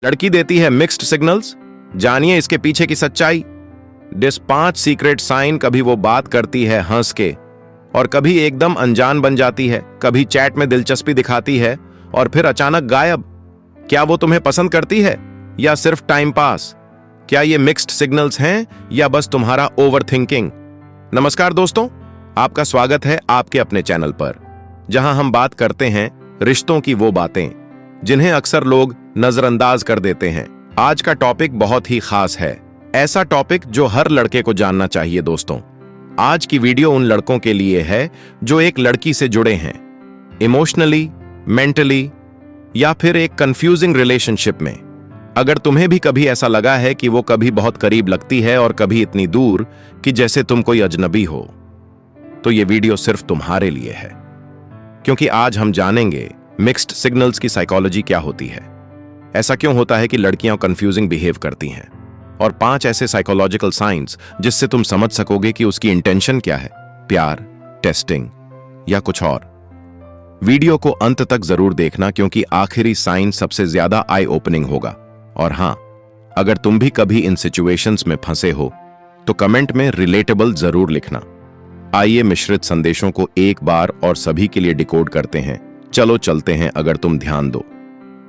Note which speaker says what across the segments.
Speaker 1: लड़की देती है मिक्स्ड सिग्नल्स। जानिए इसके पीछे की सच्चाई। This 5 secret sign. कभी वो बात करती है हंस के और कभी एकदम अनजान बन जाती है, कभी चैट में दिलचस्पी दिखाती है और फिर अचानक गायब। क्या वो तुम्हें पसंद करती है या सिर्फ टाइम पास? क्या ये मिक्स्ड सिग्नल्स हैं या बस तुम्हारा ओवर थिंकिंग? नमस्कार दोस्तों, आपका स्वागत है आपके अपने चैनल पर, जहां हम बात करते हैं रिश्तों की वो बातें जिन्हें अक्सर लोग नजरअंदाज कर देते हैं। आज का टॉपिक बहुत ही खास है, ऐसा टॉपिक जो हर लड़के को जानना चाहिए। दोस्तों, आज की वीडियो उन लड़कों के लिए है जो एक लड़की से जुड़े हैं, इमोशनली, मेंटली या फिर एक कंफ्यूजिंग रिलेशनशिप में। अगर तुम्हें भी कभी ऐसा लगा है कि वो कभी बहुत करीब लगती है और कभी इतनी दूर कि जैसे तुम कोई अजनबी हो, तो ये वीडियो सिर्फ तुम्हारे लिए है, क्योंकि आज हम जानेंगे मिक्स्ड सिग्नल्स की साइकोलॉजी क्या होती है, ऐसा क्यों होता है कि लड़कियां कंफ्यूजिंग बिहेव करती हैं, और 5 ऐसे साइकोलॉजिकल साइंस जिससे तुम समझ सकोगे कि उसकी इंटेंशन क्या है, प्यार, टेस्टिंग या कुछ और। वीडियो को अंत तक जरूर देखना, क्योंकि आखिरी साइन सबसे ज्यादा आई ओपनिंग होगा। और हां, अगर तुम भी कभी इन सिचुएशंस में फंसे हो तो कमेंट में रिलेटेबल जरूर लिखना। आइए मिश्रित संदेशों को एक बार और सभी के लिए डिकोड करते हैं। चलो चलते हैं। अगर तुम ध्यान दो,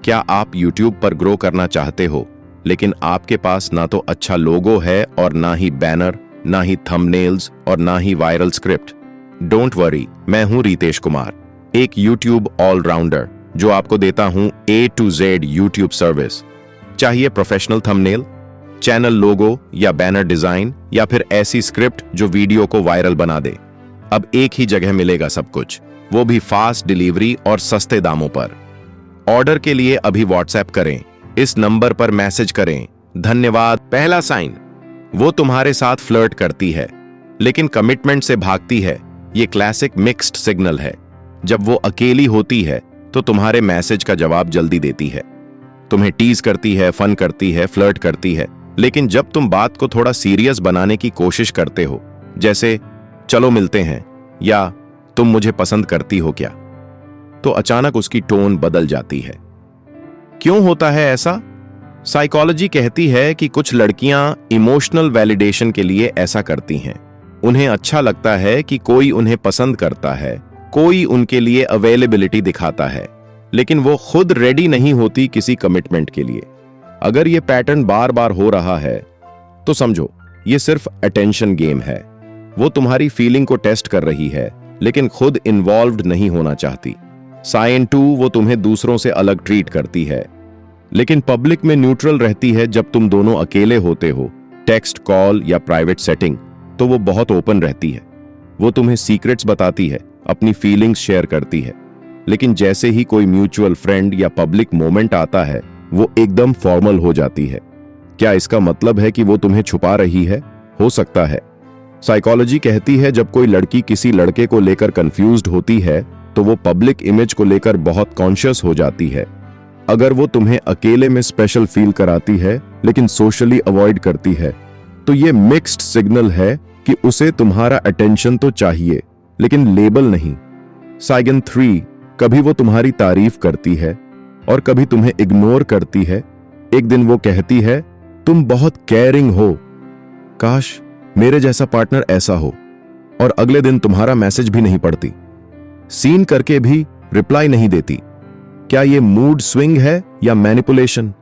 Speaker 1: क्या आप YouTube पर ग्रो करना चाहते हो, लेकिन आपके पास ना तो अच्छा लोगो है और ना ही बैनर, ना ही थंबनेल्स और ना ही वायरल स्क्रिप्ट? डोंट वरी, मैं हूं रितेश कुमार, एक YouTube ऑलराउंडर जो आपको देता हूं A to Z YouTube service. चाहिए प्रोफेशनल थंबनेल, चैनल लोगो या बैनर डिजाइन, या फिर ऐसी स्क्रिप्ट जो वीडियो को वायरल बना दे? अब एक ही जगह मिलेगा सब कुछ, वो भी फास्ट डिलीवरी और सस्ते दामों पर। ऑर्डर के लिए अभी व्हाट्सएप करें, इस नंबर पर मैसेज करें। धन्यवाद। पहला साइन, वो तुम्हारे साथ फ्लर्ट करती है लेकिन कमिटमेंट से भागती है। ये क्लासिक मिक्स्ड सिग्नल है। जब वो अकेली होती है तो तुम्हारे मैसेज का जवाब जल्दी देती है, तुम्हें टीज करती है, फन करती है, फ्लर्ट करती है। लेकिन जब तुम बात को थोड़ा सीरियस बनाने की कोशिश करते हो, जैसे चलो मिलते हैं या तुम मुझे पसंद करती हो क्या, तो अचानक उसकी टोन बदल जाती है। क्यों होता है ऐसा? साइकोलॉजी कहती है कि कुछ लड़कियां इमोशनल वैलिडेशन के लिए ऐसा करती हैं। उन्हें अच्छा लगता है कि कोई उन्हें पसंद करता है, कोई उनके लिए अवेलेबिलिटी दिखाता है, लेकिन वो खुद रेडी नहीं होती किसी कमिटमेंट के लिए। अगर ये पैटर्न बार बार हो रहा है तो समझो ये सिर्फ अटेंशन गेम है। वो तुम्हारी फीलिंग को टेस्ट कर रही है लेकिन खुद इन्वॉल्व्ड नहीं होना चाहती। साइन 2, वो तुम्हें दूसरों से अलग ट्रीट करती है लेकिन पब्लिक में न्यूट्रल रहती है। जब तुम दोनों अकेले होते हो, टेक्स्ट, कॉल या प्राइवेट सेटिंग, तो वो बहुत ओपन रहती है। वो तुम्हें सीक्रेट्स बताती है, अपनी फीलिंग्स शेयर करती है, लेकिन जैसे ही कोई म्यूचुअल फ्रेंड या पब्लिक मोमेंट आता है, वो एकदम फॉर्मल हो जाती है। क्या इसका मतलब है कि वो तुम्हें छुपा रही है? हो सकता है। साइकोलॉजी कहती है जब कोई लड़की किसी लड़के को लेकर कंफ्यूज्ड होती है तो वो पब्लिक इमेज को लेकर बहुत कॉन्शियस हो जाती है। अगर वो तुम्हें अकेले में स्पेशल फील कराती है लेकिन सोशली अवॉइड करती है, तो ये मिक्स्ड सिग्नल है कि उसे तुम्हारा अटेंशन तो चाहिए लेकिन लेबल नहीं। साइन 3, कभी वो तुम्हारी तारीफ करती है और कभी तुम्हें इग्नोर करती है। एक दिन वो कहती है तुम बहुत केयरिंग हो, काश मेरे जैसा पार्टनर ऐसा हो, और अगले दिन तुम्हारा मैसेज भी नहीं पढ़ती, सीन करके भी रिप्लाई नहीं देती। क्या ये मूड स्विंग है या मैनिपुलेशन?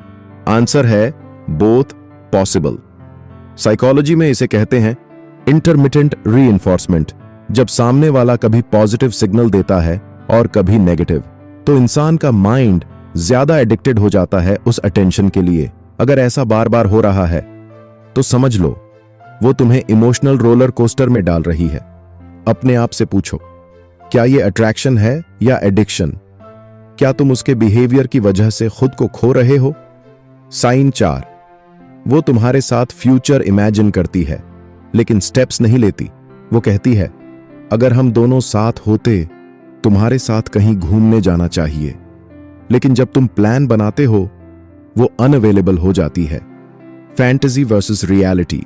Speaker 1: आंसर है बोथ पॉसिबल। साइकोलॉजी में इसे कहते हैं इंटरमिटेंट रीइंफोर्समेंट। जब सामने वाला कभी पॉजिटिव सिग्नल देता है और कभी नेगेटिव, तो इंसान का माइंड ज्यादा एडिक्टेड हो जाता है उस अटेंशन के लिए। अगर ऐसा बार बार हो रहा है तो समझ लो वो तुम्हें इमोशनल रोलर कोस्टर में डाल रही है। अपने आप से पूछो, क्या ये अट्रैक्शन है या एडिक्शन? क्या तुम उसके बिहेवियर की वजह से खुद को खो रहे हो? साइन 4, वो तुम्हारे साथ फ्यूचर इमेजिन करती है लेकिन स्टेप्स नहीं लेती। वो कहती है अगर हम दोनों साथ होते, तुम्हारे साथ कहीं घूमने जाना चाहिए, लेकिन जब तुम प्लान बनाते हो वो अनअवेलेबल हो जाती है। फैंटेसी वर्सेस रियलिटी,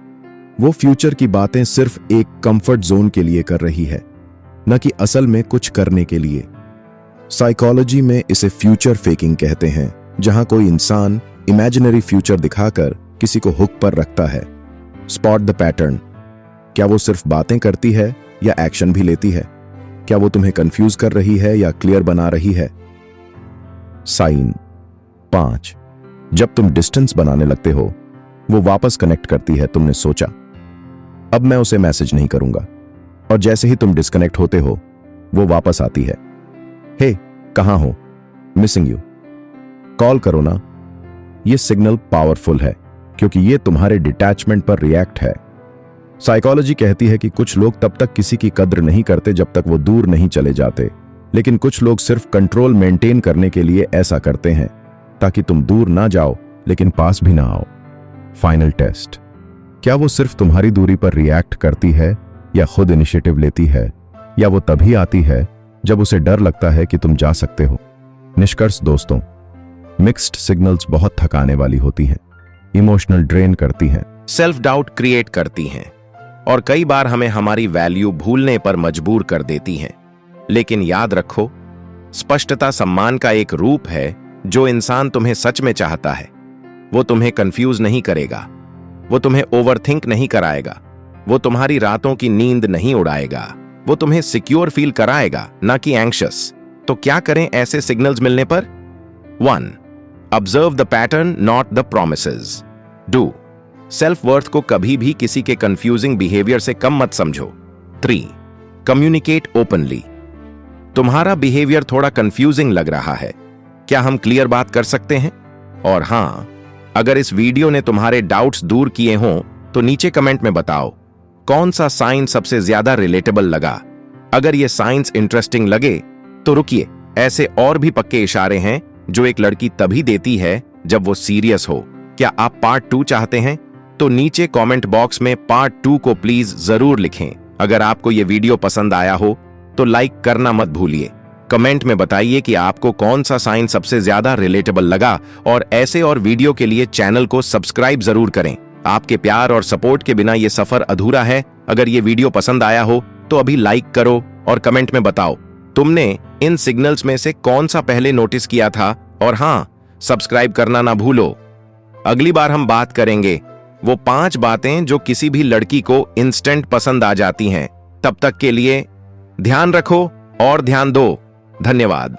Speaker 1: वो फ्यूचर की बातें सिर्फ एक कंफर्ट जोन के लिए कर रही है, न कि असल में कुछ करने के लिए। साइकोलॉजी में इसे फ्यूचर फेकिंग कहते हैं। जहां कोई इंसान इमेजिनरी फ्यूचर दिखाकर किसी को हुक पर रखता है। Spot the pattern. क्या वो सिर्फ बातें करती है या एक्शन भी लेती है? क्या वो तुम्हें कंफ्यूज कर रही है या क्लियर बना रही है? साइन 5। जब तुम डिस्टेंस बनाने लगते हो, वो वापस कनेक्ट करती है। तुमने सोचा, अब मैं उसे मैसेज नहीं करूंगा, और जैसे ही तुम डिस्कनेक्ट होते हो, वो वापस आती है। हे, कहां हो? Missing you. कॉल करो ना। ये सिग्नल पावरफुल है क्योंकि ये तुम्हारे डिटैचमेंट पर रिएक्ट है। साइकोलॉजी कहती है कि कुछ लोग तब तक किसी की कद्र नहीं करते जब तक वो दूर नहीं चले जाते, लेकिन कुछ लोग सिर्फ कंट्रोल मेंटेन करने के लिए ऐसा करते हैं ताकि तुम दूर ना जाओ लेकिन पास भी ना आओ। Final test. क्या वो सिर्फ तुम्हारी दूरी पर रिएक्ट करती है या खुद इनिशिएटिव लेती है, या वो तभी आती है जब उसे डर लगता है कि तुम जा सकते हो? निष्कर्ष दोस्तों, मिक्स्ड सिग्नल्स बहुत थकाने वाली होती हैं, इमोशनल ड्रेन करती हैं, सेल्फ डाउट क्रिएट करती हैं और कई बार हमें हमारी वैल्यू भूलने पर मजबूर कर देती हैं। लेकिन याद रखो, स्पष्टता सम्मान का एक रूप है। जो इंसान तुम्हें सच में चाहता है, वो तुम्हें कंफ्यूज नहीं करेगा, वो तुम्हें ओवरथिंक नहीं कराएगा, वो तुम्हारी रातों की नींद नहीं उड़ाएगा, वो तुम्हें सिक्योर फील कराएगा, ना कि एंग्शियस। तो क्या करें ऐसे सिग्नल्स मिलने पर? 1. Observe the pattern, not the promises. 2. Self worth को कभी भी किसी के कंफ्यूजिंग बिहेवियर से कम मत समझो। 3. Communicate openly. तुम्हारा बिहेवियर थोड़ा कंफ्यूजिंग लग रहा है, क्या हम क्लियर बात कर सकते हैं? और हां, अगर इस वीडियो ने तुम्हारे डाउट्स दूर किए हों तो नीचे कमेंट में बताओ कौन सा साइन सबसे ज्यादा रिलेटेबल लगा। अगर ये साइंस इंटरेस्टिंग लगे तो रुकिए, ऐसे और भी पक्के इशारे हैं जो एक लड़की तभी देती है जब वो सीरियस हो। क्या आप पार्ट 2 चाहते हैं? तो नीचे कमेंट बॉक्स में पार्ट 2 को प्लीज जरूर लिखें। अगर आपको ये वीडियो पसंद आया हो तो लाइक करना मत भूलिए। कमेंट में बताइए कि आपको कौन सा साइन सबसे ज्यादा रिलेटेबल लगा, और ऐसे और वीडियो के लिए चैनल को सब्सक्राइब जरूर करें। आपके प्यार और सपोर्ट के बिना ये सफर अधूरा है। अगर ये वीडियो पसंद आया हो तो अभी लाइक करो और कमेंट में बताओ तुमने इन सिग्नल्स में से कौन सा पहले नोटिस किया था, और हां, सब्सक्राइब करना ना भूलो। अगली बार हम बात करेंगे वो 5 बातें जो किसी भी लड़की को इंस्टेंट पसंद आ जाती हैं। तब तक के लिए ध्यान रखो और ध्यान दो। धन्यवाद।